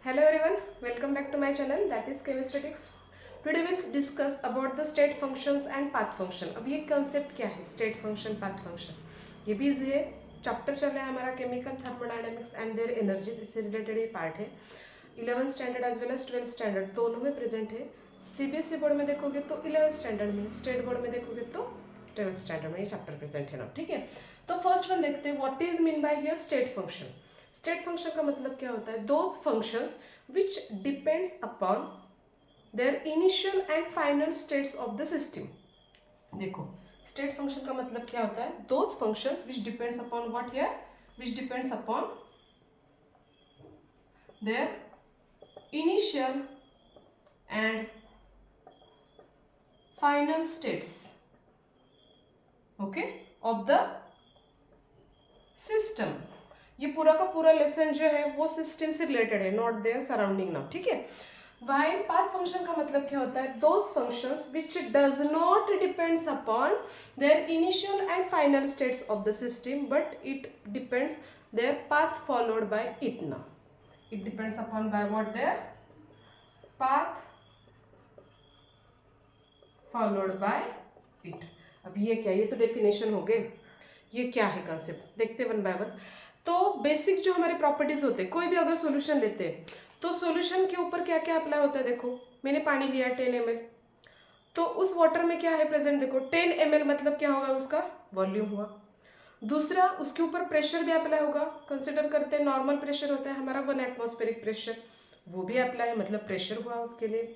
Hello everyone, welcome back to my channel that is Chemistatics. Today we'll discuss about the state functions and path function. अब ये concept क्या है state function, path function? ये भी easy है. Chapter चल रहा है हमारा chemical thermodynamics and their energies, इससे रिलेटेड ये पार्ट है. 11th standard as well as 12th standard दोनों में प्रेजेंट है. सीबीएसई बोर्ड में देखोगे तो 11th स्टैंडर्ड में, स्टेट बोर्ड में देखोगे तो 12th स्टैंडर्ड में ये चैप्टर प्रेजेंट है ना. ठीक है, तो फर्स्ट वन देखते हैं what is mean by here state function. State function का मतलब क्या होता है? Those functions which depends upon their initial and final states of the system. देखो स्टेट फंक्शन का मतलब क्या होता है? Those functions which depends upon what here, which depends upon their initial and final states okay of the system. ये पूरा का पूरा लेसन जो है वो सिस्टम से रिलेटेड है, नॉट देयर सराउंडिंग नाउ. ठीक है. वाइल पाथ फंक्शन का मतलब क्या होता है? Those functions which does not depends upon their initial and final states of the system but it depends there path followed by it. Now it depends upon by what? There path followed by it. अब ये क्या? ये तो definition हो गए. ये क्या है कंसेप्ट? देखते वन बाय वन. तो बेसिक जो हमारे प्रॉपर्टीज होते हैं, कोई भी अगर सॉल्यूशन लेते हैं तो सॉल्यूशन के ऊपर क्या क्या अप्लाई होता है? देखो मैंने पानी लिया 10 ml, तो उस वाटर में क्या है प्रेजेंट? देखो 10 ml मतलब क्या होगा? उसका वॉल्यूम हुआ. दूसरा उसके ऊपर प्रेशर भी अप्लाई होगा. कंसिडर करते हैं नॉर्मल प्रेशर होता है हमारा 1 एटमॉस्फेरिक प्रेशर, वो भी अप्लाई है, मतलब प्रेशर हुआ उसके लिए.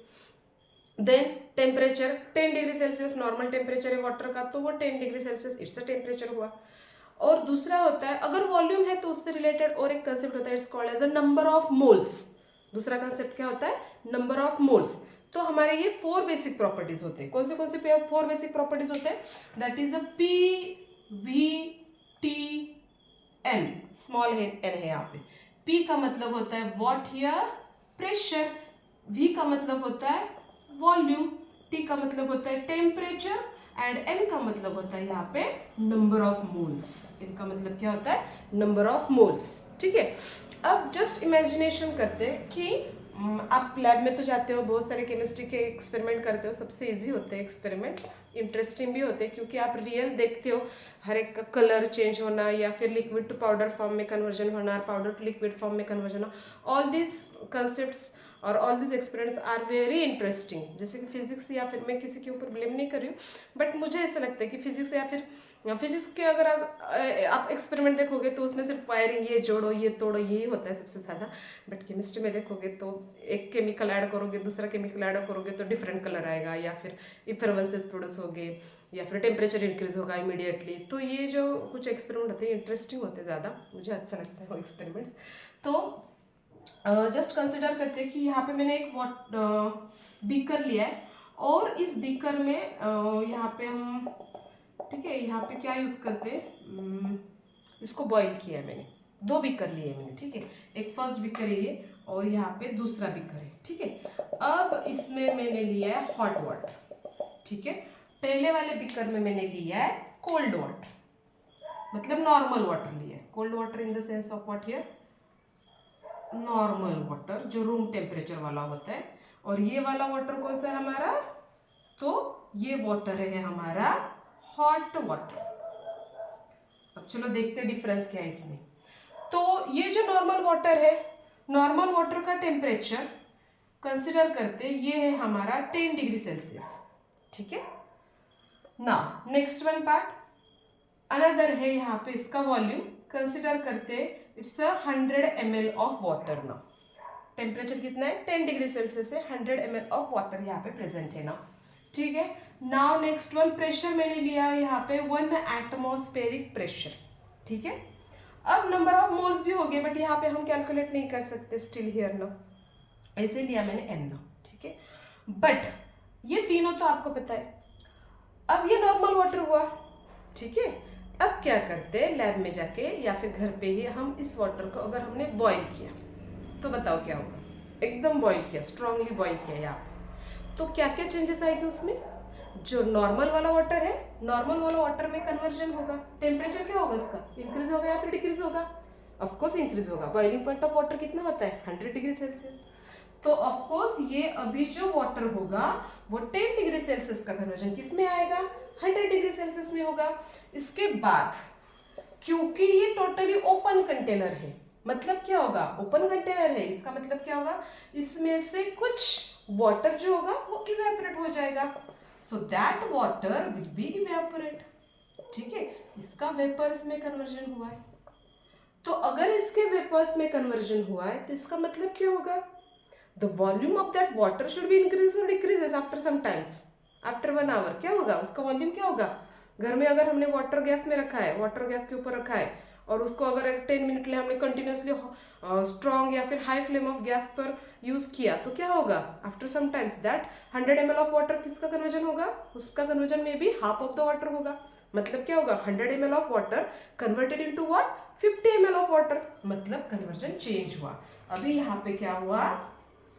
Then temperature 10 degree Celsius normal temperature है वाटर का, तो वो 10 degree Celsius it's a temperature हुआ. और दूसरा होता है अगर वॉल्यूम है तो उससे रिलेटेड और एक कंसेप्ट होता है, it's called as a number of moles. दूसरा कंसेप्ट क्या होता है? Number of moles. तो हमारे ये 4 बेसिक प्रॉपर्टीज होते हैं. कौन से 4 बेसिक प्रॉपर्टीज होते हैं? That is a P V T N. Small है एन है यहाँ पे. पी का मतलब होता है व्हाट हियर? प्रेशर. वी का मतलब होता है वॉल्यूम. टी का मतलब होता है टेम्परेचर एंड एन का मतलब होता है यहाँ पे नंबर ऑफ मोल्स. इनका मतलब क्या होता है? Number of moles. ठीक है. अब जस्ट इमेजिनेशन करते हैं कि आप लैब में तो जाते हो, बहुत सारे केमिस्ट्री के एक्सपेरिमेंट करते हो. सबसे इजी होते हैं एक्सपेरिमेंट, इंटरेस्टिंग भी होते हैं क्योंकि आप रियल देखते हो हर एक का कलर चेंज होना या फिर लिक्विड टू पाउडर फॉर्म में कन्वर्जन होना, पाउडर टू लिक्विड फॉर्म में कन्वर्जन होना. ऑल दिस कंसेप्ट्स और all this experience are very interesting. जैसे कि फिजिक्स या फिर मैं किसी के ऊपर ब्लेम नहीं कर रही हूँ, बट मुझे ऐसा लगता है कि फिजिक्स या फिर फिजिक्स के अगर आप एक्सपेरिमेंट देखोगे तो उसमें सिर्फ वायरिंग, ये जोड़ो ये तोड़ो, यही होता है सबसे ज़्यादा. बट केमिस्ट्री में देखोगे तो एक केमिकल ऐड करोगे, दूसरा केमिकल ऐड करोगे तो डिफरेंट कलर आएगा, या फिर इफरवेंसेस प्रोड्यूस होगे, या फिर टेम्परेचर इंक्रीज होगा इमीडिएटली. तो ये जो कुछ एक्सपेरिमेंट होते हैं इंटरेस्टिंग होते हैं ज़्यादा, मुझे अच्छा लगता है वो एक्सपेरिमेंट्स. तो जस्ट कंसिडर करते हैं कि यहाँ पे मैंने एक बीकर लिया है और इस बीकर में यहाँ पे हम, ठीक है, यहाँ पे क्या यूज़ करते हैं, इसको बॉईल किया है मैंने. 2 बीकर लिए मैंने. ठीक है, एक फर्स्ट बीकर है ये और यहाँ पे दूसरा बीकर है. ठीक है. अब इसमें मैंने लिया है हॉट वाटर. ठीक है. पहले वाले बीकर में मैंने लिया है कोल्ड वाटर, मतलब नॉर्मल वाटर लिया है. Cold water in the sense of what here? Normal water जो रूम टेम्परेचर वाला होता है. और ये वाला वाटर कौन सा है हमारा? तो ये वाटर है हमारा हॉट वाटर. अब चलो देखते हैं डिफरेंस क्या है इसमें. तो ये जो नॉर्मल वाटर है, नॉर्मल वाटर का टेम्परेचर कंसिडर करते हैं, ये है हमारा 10 डिग्री सेल्सियस. ठीक है ना. नेक्स्ट वन पार्ट अनदर है, यहाँ पे इसका वॉल्यूम कंसिडर करते इट्स 100 ml ऑफ वाटर. ना टेम्परेचर कितना है? 10 डिग्री सेल्सियस है. 100 ml ऑफ वाटर यहाँ पे प्रेजेंट है ना. ठीक है. नाउ नेक्स्ट वन प्रेशर मैंने लिया है यहाँ पे 1 एटमॉस्फेरिक प्रेशर. ठीक है. अब नंबर ऑफ मोल्स भी हो गए, बट यहाँ पे हम कैलकुलेट नहीं कर सकते स्टिल हियर ना, ऐसे लिया मैंने एन ना. ठीक है. बट ये तीनों तो आपको पता है. अब ये नॉर्मल वाटर हुआ. ठीक है. अब क्या करते हैं लैब में जाके या फिर घर पे ही हम इस वाटर को अगर हमने बॉईल किया तो बताओ क्या होगा? एकदम बॉईल किया, स्ट्रांगली बॉईल किया यहाँ पे, तो क्या क्या चेंजेस आएंगे उसमें? जो नॉर्मल वाला वाटर है, नॉर्मल वाला वाटर में कन्वर्जन होगा. टेम्परेचर क्या होगा उसका? इंक्रीज होगा या फिर डिक्रीज होगा? ऑफकोर्स इंक्रीज होगा। बॉइलिंग पॉइंट ऑफ वाटर कितना होता है 100 डिग्री सेल्सियस। तो ऑफकोर्स ये अभी जो वाटर होगा वो 10 डिग्री सेल्सियस का कन्वर्जन किस में आएगा 100 डिग्री सेल्सियस में होगा। इसके बाद क्योंकि ये टोटली ओपन कंटेनर है, मतलब क्या होगा ओपन कंटेनर है, इसका मतलब क्या होगा इसमें से कुछ वाटर जो होगा वो इवेपोरेट हो जाएगा। So that water will be evaporate. ठीक है, इसका वेपर्स में कन्वर्जन हुआ है। तो अगर इसके वेपर्स में कन्वर्जन हुआ है तो इसका मतलब क्या होगा the volume of that water should be increase और decreases after some times. After 1 hour क्या होगा उसका वॉल्यूम क्या होगा। घर में अगर हमने वाटर गैस में रखा है, वाटर गैस के ऊपर रखा है और उसको अगर 10 मिनट के लिए हमने कंटिन्यूसली स्ट्रॉन्ग या फिर हाई फ्लेम ऑफ गैस पर यूज किया तो क्या होगा after some times that 100 ml of water किसका कन्वर्जन होगा, उसका कन्वर्जन में भी हाफ ऑफ द वाटर होगा। मतलब क्या होगा 100 ml of water converted into what 50 ml of water, मतलब कन्वर्जन चेंज हुआ। अभी यहाँ पे क्या हुआ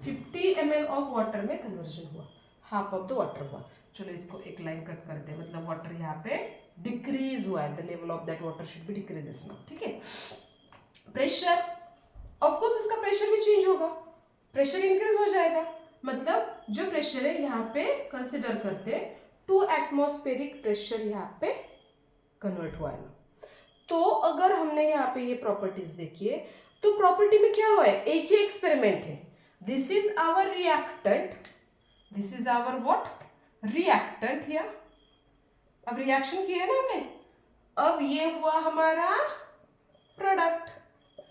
50 ml ऑफ वाटर में कन्वर्जन हुआ, हाफ ऑफ द वाटर हुआ। चलो इसको एक लाइन कट करते हैं, मतलब वाटर यहाँ पे डिक्रीज हुआ है, the level of that water should B decreases now. ठीक है, प्रेशर ऑफ कोर्स इसका प्रेशर भी चेंज होगा, प्रेशर इंक्रीज हो जाएगा। मतलब जो प्रेशर है यहाँ पे कंसिडर करते 2 एटमॉस्फेरिक प्रेशर यहाँ पे कन्वर्ट हुआ है ना। तो अगर हमने यहाँ पे ये प्रॉपर्टीज देखिए तो प्रॉपर्टी में क्या हुआ है एक ही एक्सपेरिमेंट है। This is our reactant, this is our what reactant here. अब रिएक्शन किया ना हमने, अब ये हुआ हमारा product.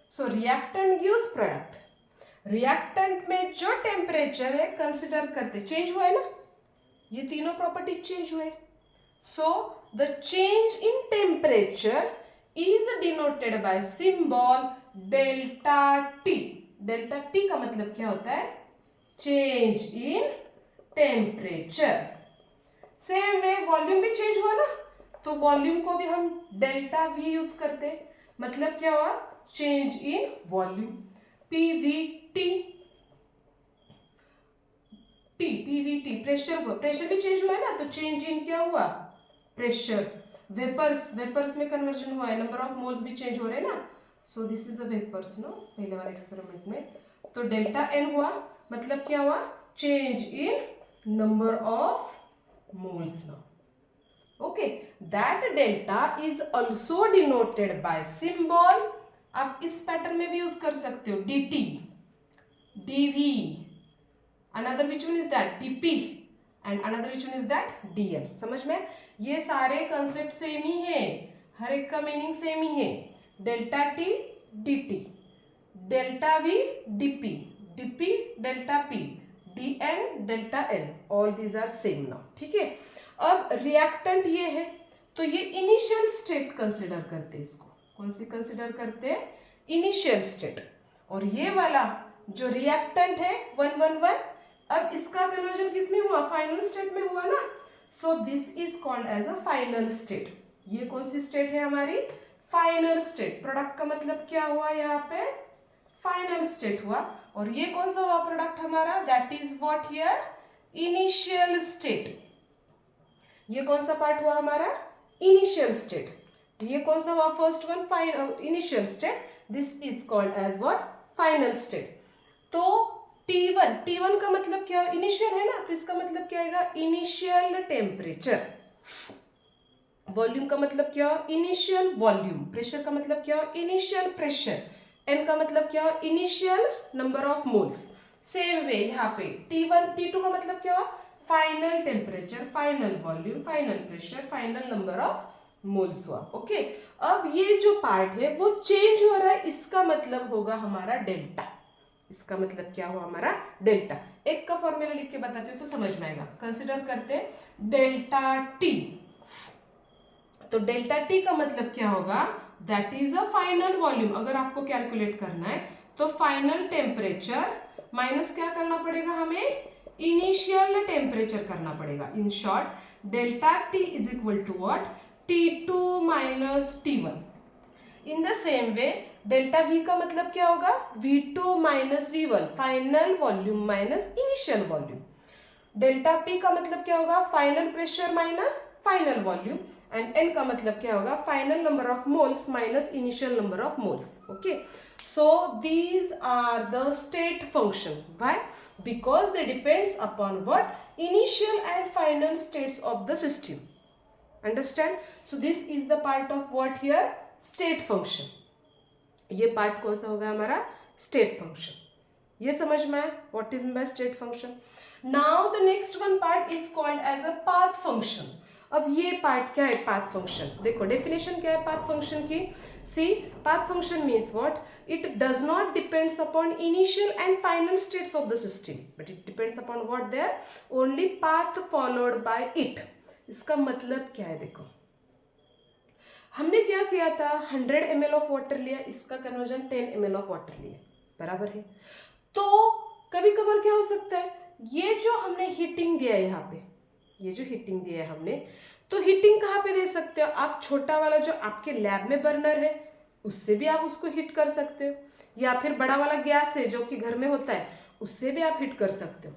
So reactant gives product. Reactant में जो टेम्परेचर है कंसिडर करते चेंज हुआ है ना, ये तीनों प्रॉपर्टी चेंज हुए। So the change in temperature is denoted by symbol delta T. Delta T का मतलब क्या होता है change in temperature. Same way volume भी चेंज हुआ ना, तो वॉल्यूम को भी हम डेल्टा वी यूज करते, मतलब क्या हुआ change in volume PVT. PVT pressure हुआ, प्रेशर भी चेंज हुआ है ना, तो चेंज इन क्या हुआ प्रेशर। वेपर्स, वेपर्स में कन्वर्जन हुआ है, नंबर ऑफ मोल्स भी चेंज हो रहे हैं ना। So this is a vapours no, पहले वाला एक्सपेरिमेंट में तो डेल्टा एन हुआ, मतलब क्या हुआ change in number of moles now. Okay, that delta is also denoted by symbol, आप इस पैटर्न में भी यूज कर सकते हो dt, dv, another which one is that dp and another which one is that dl। समझ में ये सारे कंसेप्ट सेम ही है, हर एक का मीनिंग सेम ही है। Delta t dt, delta v dp, dp delta p, dn delta n, all these are same now. ठीक है, अब रिएक्टेंट ये है तो ये इनिशियल स्टेट कंसिडर करते हैं, इसको कौन सी कंसिडर करते हैं इनिशियल स्टेट। और ये वाला जो रिएक्टेंट है 111, अब इसका कन्वर्जन किस में हुआ फाइनल स्टेट में हुआ ना। So this is called as a final state. ये कौन सी स्टेट है हमारी फाइनल स्टेट। प्रोडक्ट का मतलब क्या हुआ यहाँ पे फाइनल स्टेट हुआ। और ये कौन सा हुआ प्रोडक्ट हमारा that is what here initial state. ये कौन सा पार्ट हुआ हमारा इनिशियल स्टेट। ये कौन सा हुआ first one initial state, this is called as what final state. तो T1, T1 का मतलब क्या इनिशियल है ना, तो इसका मतलब क्या आएगा इनिशियल टेम्परेचर। वॉल्यूम का मतलब क्या इनिशियल वॉल्यूम। प्रेशर का मतलब क्या इनिशियल प्रेशर। एन का मतलब क्या initial number of moles. Same way यहाँ पे T1 T2 का मतलब क्या final temperature, final volume, final pressure, final number of moles हुआ। ओके, अब ये जो पार्ट है वो चेंज हो रहा है, इसका मतलब होगा हमारा डेल्टा। इसका मतलब क्या हुआ हमारा डेल्टा। एक का फॉर्मूला लिख के बताती हूँ तो समझ में आएगा। कंसिडर करते हैं डेल्टा टी, तो डेल्टा टी का मतलब क्या होगा that is a final volume. अगर आपको कैलकुलेट करना है तो फाइनल टेम्परेचर माइनस क्या करना पड़ेगा हमें इनिशियल टेम्परेचर करना पड़ेगा। In short delta T is equal to what T2 minus T1। In the same way delta V का मतलब क्या होगा V2 minus V1, final volume minus initial volume. Delta P का मतलब क्या होगा final pressure minus final volume. And n का मतलब क्या होगा, final number of moles minus initial number of moles. Okay, so these are the state function. Why? Because they depends upon what, initial and final states of the system. Understand? So this is the part of what here, state function. ये part कौन सा होगा हमारा, state function. ये समझ में आया what is by state function. Now the next one part is called as a path function. अब ये पार्ट क्या है, पाथ फंक्शन. देखो डेफिनेशन क्या है पाथ फंक्शन की. See, path function means what, it does not depends upon initial and final states of the system, but it depends upon what, their only path followed by it. इसका मतलब क्या है, देखो हमने क्या किया था, 100 ml ऑफ वाटर लिया, इसका कन्वर्जन 10 ml ऑफ वाटर लिया, बराबर है. तो कभी कभार क्या हो सकता है, ये जो हमने हीटिंग दिया है यहाँ पे, ये जो हीटिंग दिया है हमने, तो हीटिंग कहाँ पे दे सकते हो आप, छोटा वाला जो आपके लैब में बर्नर है उससे भी आप उसको हीट कर सकते हो, या फिर बड़ा वाला गैस है जो कि घर में होता है उससे भी आप हीट कर सकते हो.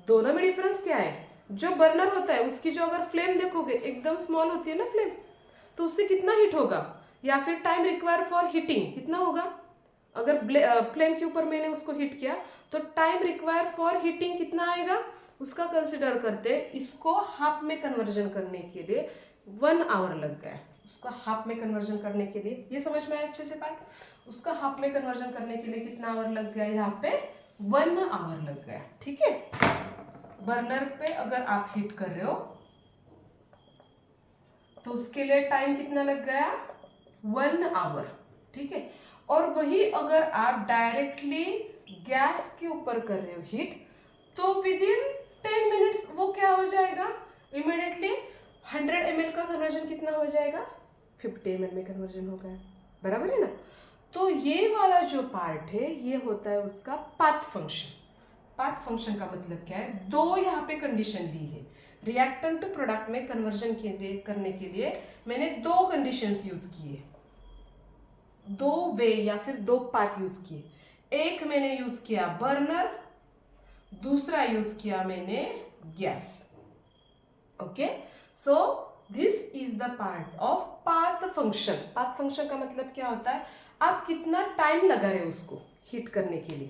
दोनों में डिफरेंस क्या है, जो बर्नर होता है उसकी जो अगर फ्लेम देखोगे एकदम स्मॉल होती है ना फ्लेम, तो उससे कितना हीट होगा, या फिर टाइम रिक्वायर फॉर हीटिंग कितना होगा. अगर फ्लेम के ऊपर मैंने उसको हीट किया तो टाइम रिक्वायर फॉर हीटिंग कितना आएगा, उसका कंसिडर करते हैं. इसको हाफ में कन्वर्जन करने के लिए 1 आवर लग गया, उसका हाफ में कन्वर्जन करने के लिए. ये समझ में आया अच्छे से पार्ट. उसका हाफ में कन्वर्जन करने के लिए कितना आवर लग गया, यहाँ पे 1 आवर लग गया. ठीक है, बर्नर पे अगर आप हीट कर रहे हो तो उसके लिए टाइम कितना लग गया, 1 आवर. ठीक है, और वही अगर आप डायरेक्टली गैस के ऊपर कर रहे हो हीट, तो विद इन 10 मिनट्स वो क्या हो जाएगा, इमीडिएटली 100 ml का कन्वर्जन कितना हो जाएगा, 50 ml में कन्वर्जन हो गया, बराबर है ना. तो ये वाला जो पार्ट है ये होता है उसका पाथ फंक्शन. पाथ फंक्शन का मतलब क्या है, दो यहाँ पे कंडीशन ली है, रिएक्टेंट टू प्रोडक्ट में कन्वर्जन करने के लिए मैंने दो कंडीशंस यूज किए, दो वे या फिर दो पाथ यूज किए. एक मैंने यूज किया बर्नर, दूसरा यूज किया मैंने gas. Okay, so this is the part of path function. Path function का मतलब क्या होता है, आप कितना टाइम लगा रहे हो उसको हीट करने के लिए,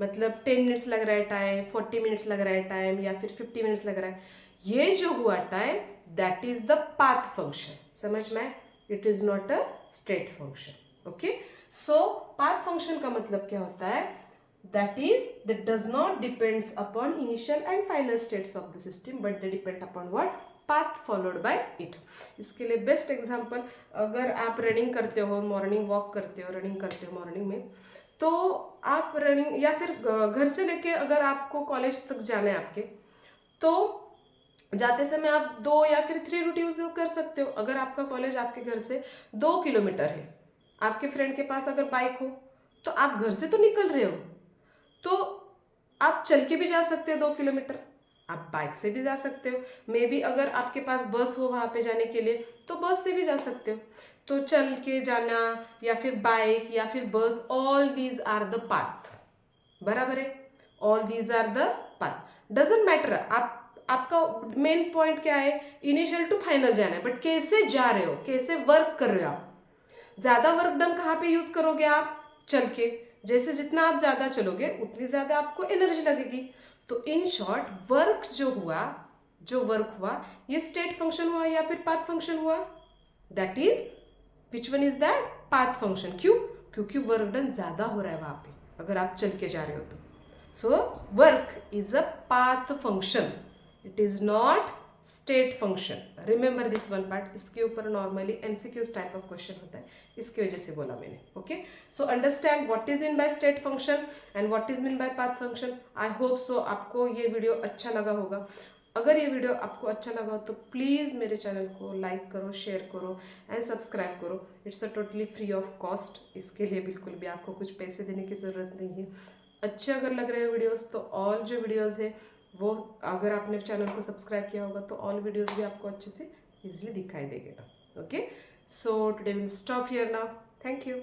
मतलब 10 मिनट्स लग रहा है टाइम, 40 मिनट्स लग रहा है टाइम, या फिर 50 मिनट्स लग रहा है. ये जो हुआ time that is the path function. समझ में, it is not a state function. Okay, so path function का मतलब क्या होता है, that is that does not depends upon initial and final states of the system but they depend upon what, path followed by it. इसके लिए best example, अगर आप running करते हो, मॉर्निंग वॉक करते हो, रनिंग करते हो मॉर्निंग में, तो आप रनिंग या फिर घर से लेके अगर आपको कॉलेज तक जाना है आपके, तो जाते समय आप 2 या फिर 3 रूट यूज कर सकते हो. अगर आपका कॉलेज आपके घर से 2 किलोमीटर है, आपके फ्रेंड के पास अगर बाइक हो तो आप घर से तो निकल रहे हो, तो आप चल के भी जा सकते हो 2 किलोमीटर, आप बाइक से भी जा सकते हो, मे बी अगर आपके पास बस हो वहाँ पे जाने के लिए तो बस से भी जा सकते हो. तो चल के जाना या फिर बाइक या फिर bus, all these are the path, बराबर है, all these are the path. Doesn't matter आपका मेन पॉइंट क्या है, इनिशियल टू फाइनल जाना है, बट कैसे जा रहे हो, कैसे वर्क कर रहे हो आप. ज्यादा वर्क डन कहाँ पे यूज करोगे आप, चल के. जैसे जितना आप ज्यादा चलोगे उतनी ज्यादा आपको एनर्जी लगेगी. तो इन शॉर्ट वर्क जो वर्क हुआ ये स्टेट फंक्शन हुआ या फिर पाथ फंक्शन हुआ, that is which one is that, path function. क्यों, क्योंकि वर्क डन ज्यादा हो रहा है वहां पे अगर आप चल के जा रहे हो तो. So work is a path function, it is not state function. Remember this one part. इसके ऊपर normally MCQs type of question होता है, इसकी वजह से बोला मैंने. Okay, so understand what is mean by state function and what is mean by path function. I hope so आपको ये वीडियो अच्छा लगा होगा. अगर ये वीडियो आपको अच्छा लगा हो तो प्लीज़ मेरे चैनल को लाइक करो, शेयर करो एंड सब्सक्राइब करो. It's a totally free of cost. इसके लिए बिल्कुल भी आपको कुछ पैसे देने की ज़रूरत नहीं है. अच्छे अगर लग रहे हैं वीडियोस तो ऑल जो वीडियोस है वो, अगर आपने चैनल को सब्सक्राइब किया होगा तो ऑल वीडियोस भी आपको अच्छे से इजीली दिखाई देगा. Okay, so today will stop here now. Thank you.